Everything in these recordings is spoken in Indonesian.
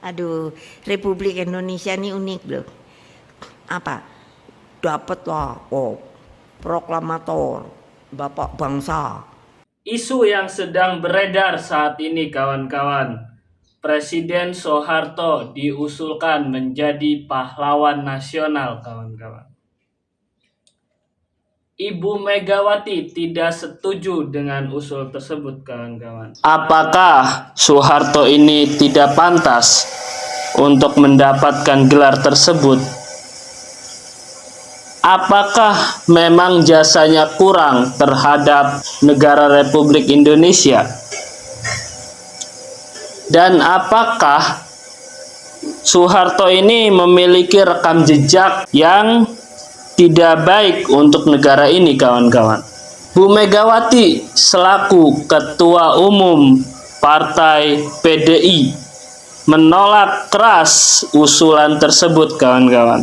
Aduh, Republik Indonesia ini unik loh. Apa? Dapat lah, proklamator, Bapak Bangsa. Isu yang sedang beredar saat ini kawan-kawan, Presiden Soeharto diusulkan menjadi pahlawan nasional kawan-kawan. Ibu Megawati tidak setuju dengan usul tersebut kawan-kawan. Apakah Soeharto ini tidak pantas untuk mendapatkan gelar tersebut? Apakah memang jasanya kurang terhadap negara Republik Indonesia? Dan apakah Soeharto ini memiliki rekam jejak yang tidak baik untuk negara ini kawan-kawan? Bu Megawati selaku Ketua Umum Partai PDI menolak keras usulan tersebut kawan-kawan.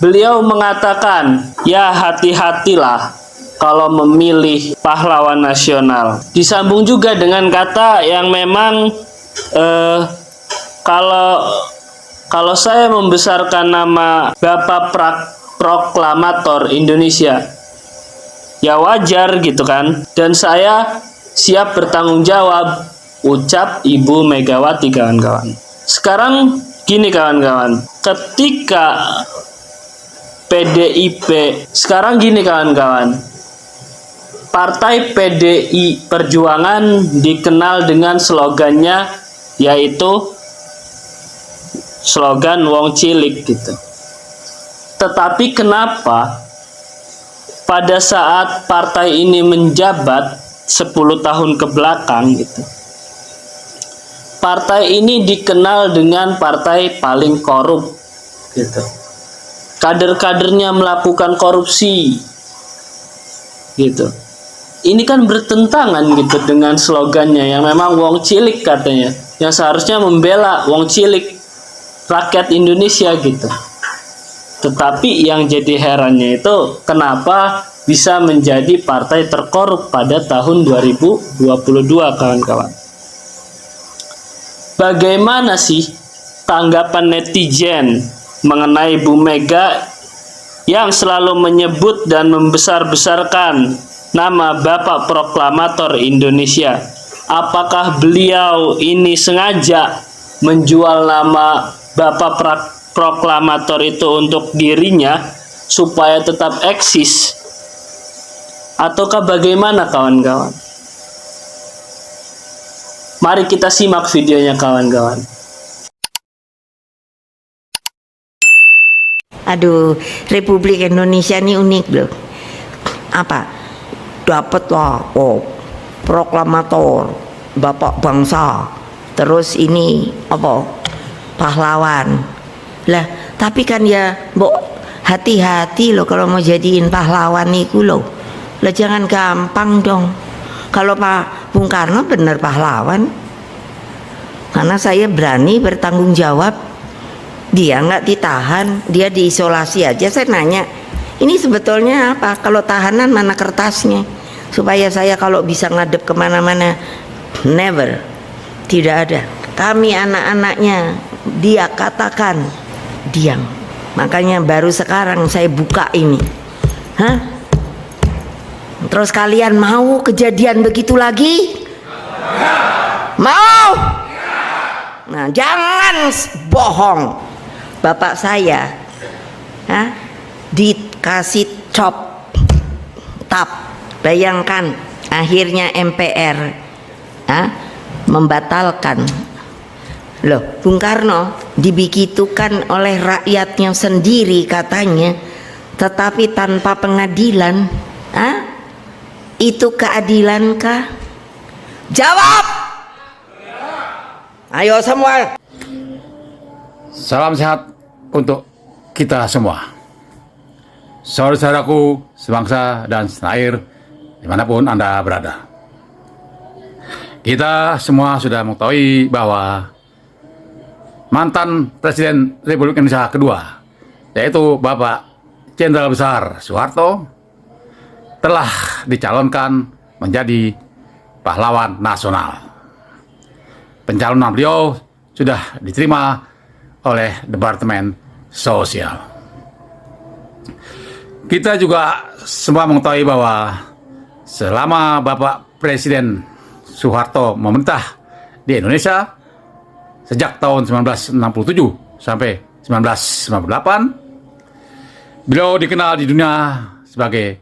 Beliau mengatakan, ya hati-hatilah kalau memilih pahlawan nasional. Disambung juga dengan kata yang memang kalau saya membesarkan nama Bapak Proklamator Indonesia, ya wajar gitu kan. Dan saya siap bertanggung jawab, ucap Ibu Megawati kawan-kawan. Sekarang gini kawan-kawan, ketika PDIP, sekarang gini kawan-kawan, Partai PDI Perjuangan dikenal dengan slogannya, yaitu slogan wong cilik gitu. Tetapi kenapa pada saat partai ini menjabat 10 tahun ke belakang gitu, partai ini dikenal dengan partai paling korup gitu. Kader-kadernya melakukan korupsi gitu. Ini kan bertentangan gitu dengan slogannya yang memang wong cilik katanya, yang seharusnya membela wong cilik, rakyat Indonesia gitu. Tetapi yang jadi herannya itu kenapa bisa menjadi partai terkorup pada tahun 2022 kawan-kawan. Bagaimana sih tanggapan netizen mengenai Bu Mega yang selalu menyebut dan membesar-besarkan nama Bapak Proklamator Indonesia? Apakah beliau ini sengaja menjual nama Bapak Proklamator itu untuk dirinya supaya tetap eksis? Ataukah bagaimana kawan-kawan? Mari kita simak videonya kawan-kawan. Aduh, Republik Indonesia ini unik loh. Apa? Dapat lah, proklamator, Bapak Bangsa. Terus ini apa? Pahlawan. Lah, tapi kan ya, mbok hati-hati loh kalau mau jadiin pahlawan itu loh. Lah jangan gampang dong. Kalau Pak Bung Karno benar pahlawan, karena saya berani bertanggung jawab. Dia nggak ditahan, dia diisolasi aja. Saya nanya, ini sebetulnya apa? Kalau tahanan mana kertasnya? Supaya saya kalau bisa ngadep kemana-mana. Never, tidak ada. Kami anak-anaknya, dia katakan diam. Makanya baru sekarang saya buka ini. Hah? Terus kalian mau kejadian begitu lagi? Mau? Nah, jangan bohong. Bapak saya dikasih tap. Bayangkan akhirnya MPR membatalkan. Loh, Bung Karno dibegitukan oleh rakyatnya sendiri katanya, tetapi tanpa pengadilan. Itu keadilankah? Jawab. Ayo semua. Salam sehat untuk kita semua, saudara-saudaraku sebangsa dan setanah dimanapun Anda berada. Kita semua sudah mengetahui bahwa mantan Presiden Republik Indonesia kedua, yaitu Bapak Jenderal Besar Soeharto, telah dicalonkan menjadi pahlawan nasional. Pencalonan beliau sudah diterima oleh Departemen Sosial. Kita juga semua mengetahui bahwa selama Bapak Presiden Soeharto memerintah di Indonesia sejak tahun 1967 sampai 1998, beliau dikenal di dunia sebagai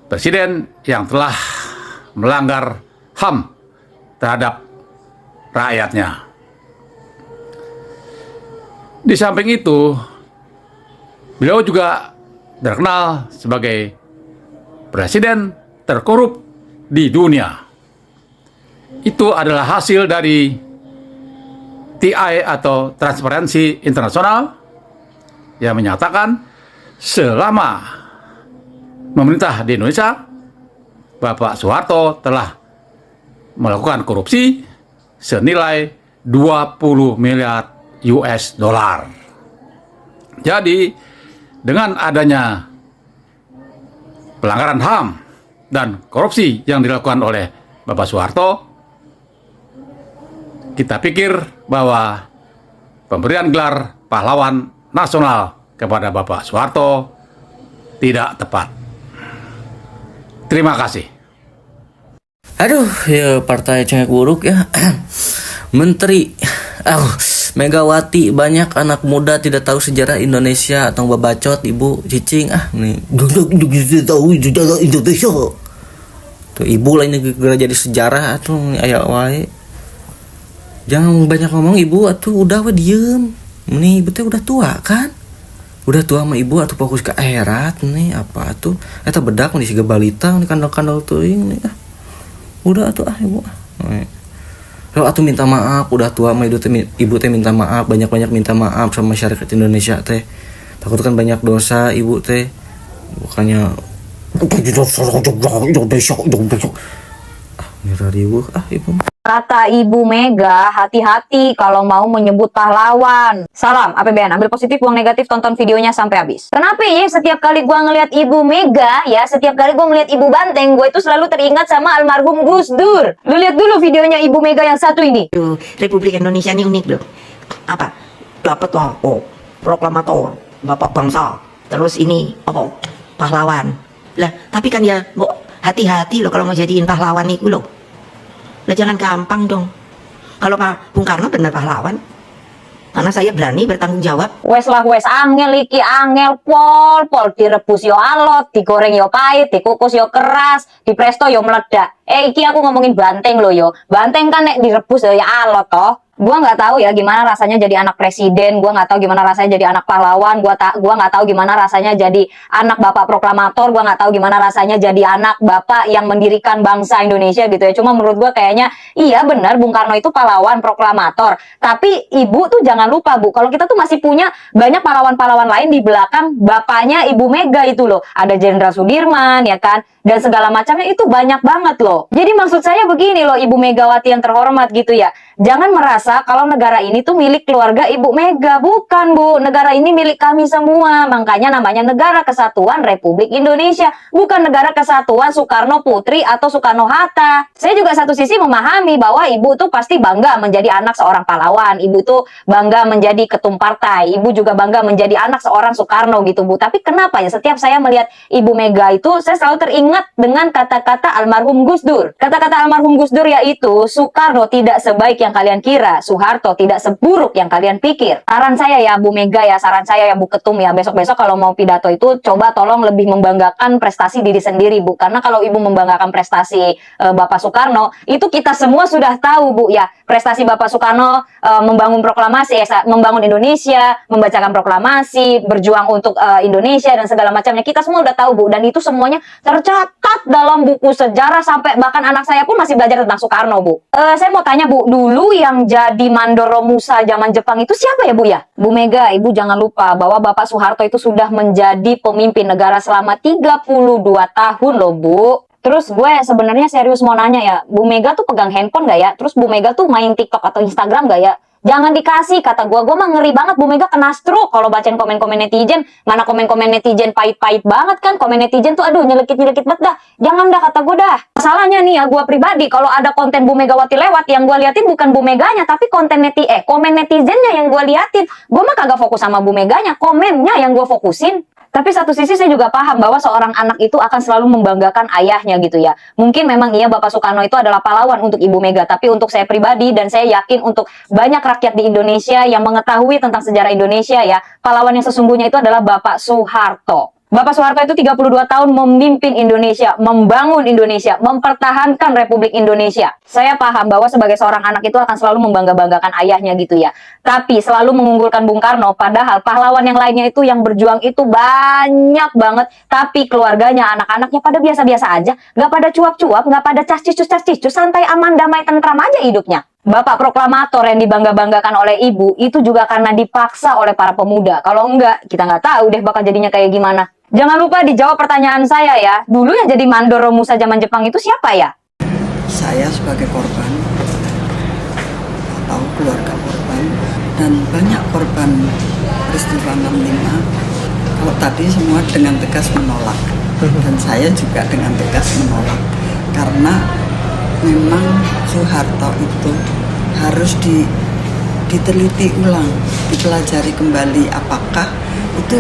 presiden yang telah melanggar HAM terhadap rakyatnya. Di samping itu, beliau juga terkenal sebagai presiden terkorup di dunia. Itu adalah hasil dari TI atau Transparency International yang menyatakan selama memerintah di Indonesia, Bapak Soeharto telah melakukan korupsi senilai 20 miliar US dollar. Jadi, dengan adanya pelanggaran HAM dan korupsi yang dilakukan oleh Bapak Soeharto, kita pikir bahwa pemberian gelar pahlawan nasional kepada Bapak Soeharto tidak tepat. Terima kasih. Aduh, ya partai cengek buruk ya. Menteri Megawati, banyak anak muda tidak tahu sejarah Indonesia atau babacot Ibu cicing nih. Tahu sejarah Indonesia. Tuh Ibu lah ini segera jadi sejarah atuh aya wae. Jangan banyak ngomong Ibu atuh, udah we diem. Nih Ibu teh udah tua kan? Udah tua sama Ibu atuh fokus ke akhirat nih apa atuh. Eta bedak nih siga balita nih kandal-kandal teuing nih. Udah atuh Ibu. Kalau atuh minta maaf, udah tua mah ibu teh minta maaf, banyak-banyak minta maaf sama masyarakat Indonesia teh. Takut kan banyak dosa ibu teh. Bukannya ibu. Kata Ibu Mega, hati-hati kalau mau menyebut pahlawan. Salam, APBN, ambil positif, buang negatif, tonton videonya sampai habis. Kenapa ya setiap kali gua ngeliat Ibu Mega, ya setiap kali gua ngeliat Ibu Banteng, gue itu selalu teringat sama almarhum Gus Dur. Lu lihat dulu videonya Ibu Mega yang satu ini. Republik Indonesia ini unik loh. Apa? Dapat loh, proklamator, bapak bangsa. Terus ini, pahlawan. Lah, tapi kan ya, hati-hati loh kalau mau jadiin pahlawan itu loh. Lah jangan gampang dong. Kalau Pak Bung Karno benar pahlawan, karena saya berani bertanggung jawab. Wes lah wes, angel iki angel pol direbus yo alot, digoreng yo pahit, dikukus yo keras, dipresto yo meledak. Iki aku ngomongin Banteng loh yo. Banteng kan nek direbus ya alot toh. Gua nggak tahu ya gimana rasanya jadi anak presiden, gua nggak tahu gimana rasanya jadi anak pahlawan, gua nggak tahu gimana rasanya jadi anak bapak proklamator, gua nggak tahu gimana rasanya jadi anak bapak yang mendirikan bangsa Indonesia gitu ya. Cuma menurut gua kayaknya iya benar Bung Karno itu pahlawan proklamator. Tapi Ibu tuh jangan lupa Bu, kalau kita tuh masih punya banyak pahlawan-pahlawan lain di belakang bapaknya Ibu Mega itu loh. Ada Jenderal Sudirman ya kan, dan segala macamnya itu banyak banget loh. Jadi maksud saya begini loh Ibu Megawati yang terhormat gitu ya. Jangan merasa kalau negara ini tuh milik keluarga Ibu Mega. Bukan Bu, negara ini milik kami semua. Makanya namanya Negara Kesatuan Republik Indonesia, bukan Negara Kesatuan Soekarno Putri atau Soekarno-Hatta. Saya juga satu sisi memahami bahwa Ibu tuh pasti bangga menjadi anak seorang pahlawan. Ibu tuh bangga menjadi ketum partai. Ibu juga bangga menjadi anak seorang Soekarno gitu Bu. Tapi kenapa ya setiap saya melihat Ibu Mega itu, saya selalu teringat dengan kata-kata almarhum Gus Dur. Kata-kata almarhum Gus Dur yaitu, Soekarno tidak sebaik yang kalian kira, Soeharto tidak seburuk yang kalian pikir. Saran saya ya Bu Mega ya, saran saya ya Bu Ketum ya, besok-besok kalau mau pidato itu coba tolong lebih membanggakan prestasi diri sendiri Bu. Karena kalau Ibu membanggakan prestasi Bapak Soekarno, itu kita semua sudah tahu Bu ya. Prestasi Bapak Soekarno membangun proklamasi, membangun Indonesia, membacakan proklamasi, berjuang untuk Indonesia dan segala macamnya. Kita semua udah tahu Bu, dan itu semuanya tercatat dalam buku sejarah, sampai bahkan anak saya pun masih belajar tentang Soekarno Bu. Saya mau tanya Bu, dulu yang jadi Mandoro Musa zaman Jepang itu siapa ya Bu ya? Bu Mega, Ibu jangan lupa bahwa Bapak Soeharto itu sudah menjadi pemimpin negara selama 32 tahun loh Bu. Terus gue sebenarnya serius mau nanya ya, Bu Mega tuh pegang handphone gak ya? Terus Bu Mega tuh main TikTok atau Instagram gak ya? Jangan dikasih, kata gue mah ngeri banget Bu Mega kena stroke kalau bacain komen-komen netizen. Mana komen-komen netizen pahit-pahit banget kan, komen netizen tuh aduh nyelekit-nyelekit banget dah. Jangan dah kata gue dah. Masalahnya nih ya, gue pribadi kalau ada konten Bu Megawati lewat, yang gue liatin bukan Bu Meganya, tapi komen netizennya yang gue liatin. Gue mah kagak fokus sama Bu Meganya, komennya yang gue fokusin. Tapi satu sisi saya juga paham bahwa seorang anak itu akan selalu membanggakan ayahnya gitu ya. Mungkin memang iya Bapak Soekarno itu adalah pahlawan untuk Ibu Mega, tapi untuk saya pribadi dan saya yakin untuk banyak rakyat di Indonesia yang mengetahui tentang sejarah Indonesia ya, pahlawan yang sesungguhnya itu adalah Bapak Soeharto. Bapak Soeharto itu 32 tahun memimpin Indonesia, membangun Indonesia, mempertahankan Republik Indonesia. Saya paham bahwa sebagai seorang anak itu akan selalu membangga-banggakan ayahnya gitu ya. Tapi selalu mengunggulkan Bung Karno, padahal pahlawan yang lainnya itu yang berjuang itu banyak banget. Tapi keluarganya, anak-anaknya pada biasa-biasa aja. Nggak pada cuap-cuap, nggak pada cas-cicus, santai, aman, damai, tentram aja hidupnya. Bapak proklamator yang dibangga-banggakan oleh ibu itu juga karena dipaksa oleh para pemuda. Kalau enggak, kita nggak tahu deh bakal jadinya kayak gimana. Jangan lupa dijawab pertanyaan saya ya. Dulu yang jadi mandor Romusa zaman Jepang itu siapa ya? Saya sebagai korban atau keluarga korban dan banyak korban peristiwa 65, kalau tadi semua dengan tegas menolak dan saya juga dengan tegas menolak karena memang Soeharto itu harus diteliti ulang, dipelajari kembali apakah itu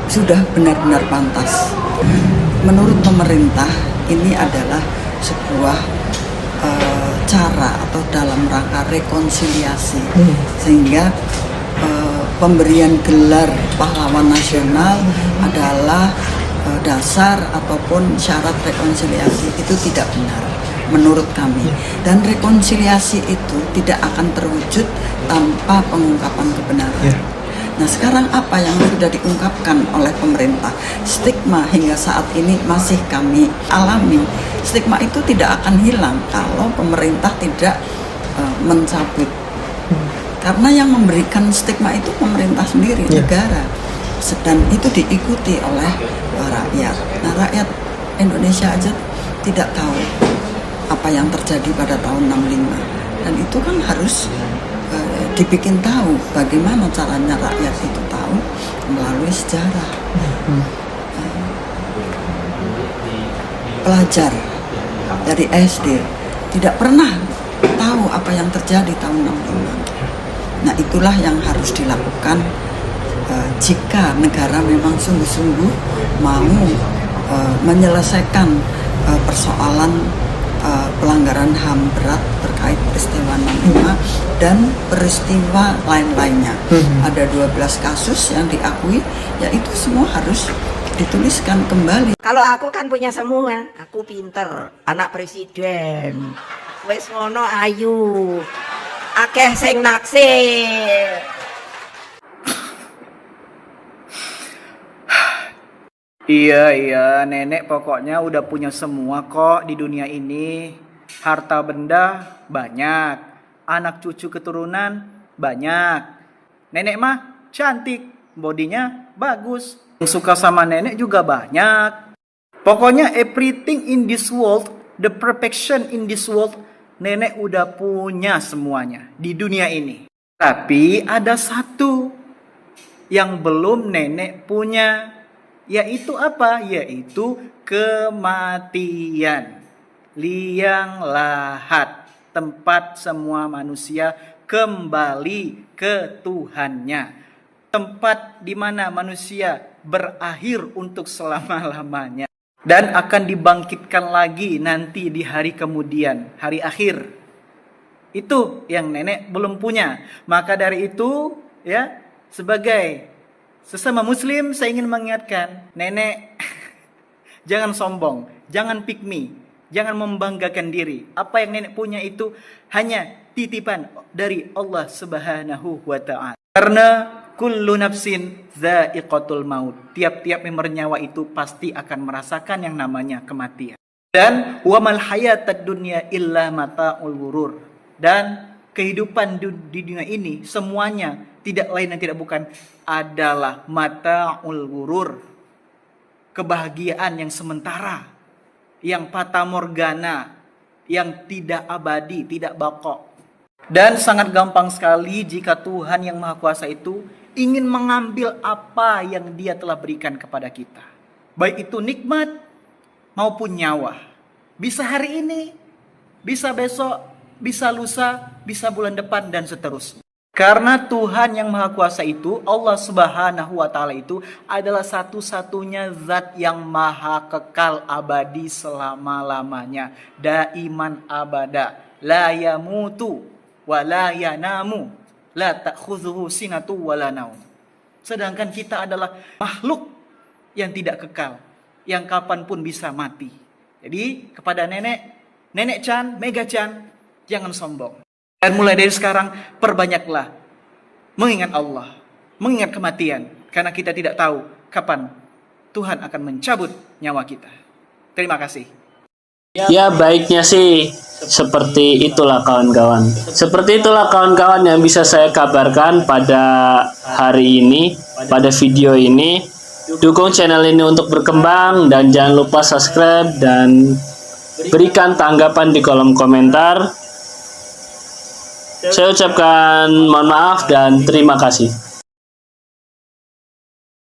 sudah benar-benar pantas. Menurut pemerintah ini adalah sebuah cara atau dalam rangka rekonsiliasi sehingga pemberian gelar pahlawan nasional adalah dasar ataupun syarat rekonsiliasi itu tidak benar menurut kami, dan rekonsiliasi itu tidak akan terwujud tanpa pengungkapan kebenaran. Nah sekarang apa yang sudah diungkapkan oleh pemerintah? Stigma hingga saat ini masih kami alami. Stigma itu tidak akan hilang kalau pemerintah tidak mencabut. Karena yang memberikan stigma itu pemerintah sendiri, negara. Dan itu diikuti oleh rakyat. Nah rakyat Indonesia aja tidak tahu apa yang terjadi pada tahun 65. Dan itu kan harus dibikin tahu bagaimana caranya rakyat itu tahu melalui sejarah. Pelajar dari SD tidak pernah tahu apa yang terjadi tahun 65. Nah itulah yang harus dilakukan jika negara memang sungguh-sungguh mau menyelesaikan persoalan pelanggaran HAM berat terkait peristiwa 65 dan peristiwa lain-lainnya. Ada 12 kasus yang diakui, ya itu semua harus dituliskan kembali. Kalau aku kan punya semua, aku pinter, anak presiden, wes ngono ayu, akeh sing naksir. Iya, nenek pokoknya udah punya semua kok di dunia ini. Harta benda banyak, anak cucu keturunan banyak. Nenek mah cantik, bodinya bagus. Yang suka sama nenek juga banyak. Pokoknya everything in this world, the perfection in this world, nenek udah punya semuanya di dunia ini. Tapi ada satu yang belum nenek punya. Yaitu apa? Yaitu kematian. Liang lahat, tempat semua manusia kembali ke Tuhannya. Tempat di mana manusia berakhir untuk selama-lamanya. Dan akan dibangkitkan lagi nanti di hari kemudian, hari akhir. Itu yang nenek belum punya. Maka dari itu, ya, sebagai sesama muslim saya ingin mengingatkan, nenek jangan sombong, jangan pick me, jangan membanggakan diri. Apa yang nenek punya itu hanya titipan dari Allah Subhanahu wa taala. Karena kullu nafsin dha'iqatul maut. Tiap-tiap yang bernyawa itu pasti akan merasakan yang namanya kematian. Dan wa mal hayatad dunya illa mata'ul ghurur. Dan kehidupan di dunia ini semuanya tidak lain dan tidak bukan adalah mata'ul ghurur. Kebahagiaan yang sementara, yang fata morgana, yang tidak abadi, tidak baqo. Dan sangat gampang sekali jika Tuhan yang Maha Kuasa itu ingin mengambil apa yang Dia telah berikan kepada kita. Baik itu nikmat maupun nyawa. Bisa hari ini, bisa besok, bisa lusa, bisa bulan depan, dan seterusnya. Karena Tuhan yang Maha Kuasa itu, Allah Subhanahu wa Ta'ala itu adalah satu-satunya zat yang maha kekal abadi selama-lamanya. Daiman abada. La yamutu wa la yanamu. La ta'khudhuhu sinatu wa la naum. Sedangkan kita adalah makhluk yang tidak kekal, yang kapanpun bisa mati. Jadi kepada Nenek Chan, Mega Chan, jangan sombong. Dan mulai dari sekarang, perbanyaklah mengingat Allah, mengingat kematian. Karena kita tidak tahu kapan Tuhan akan mencabut nyawa kita. Terima kasih. Ya baiknya sih seperti itulah kawan-kawan. Seperti itulah kawan-kawan yang bisa saya kabarkan pada hari ini, pada video ini. Dukung channel ini untuk berkembang dan jangan lupa subscribe dan berikan tanggapan di kolom komentar. Saya ucapkan mohon maaf dan terima kasih.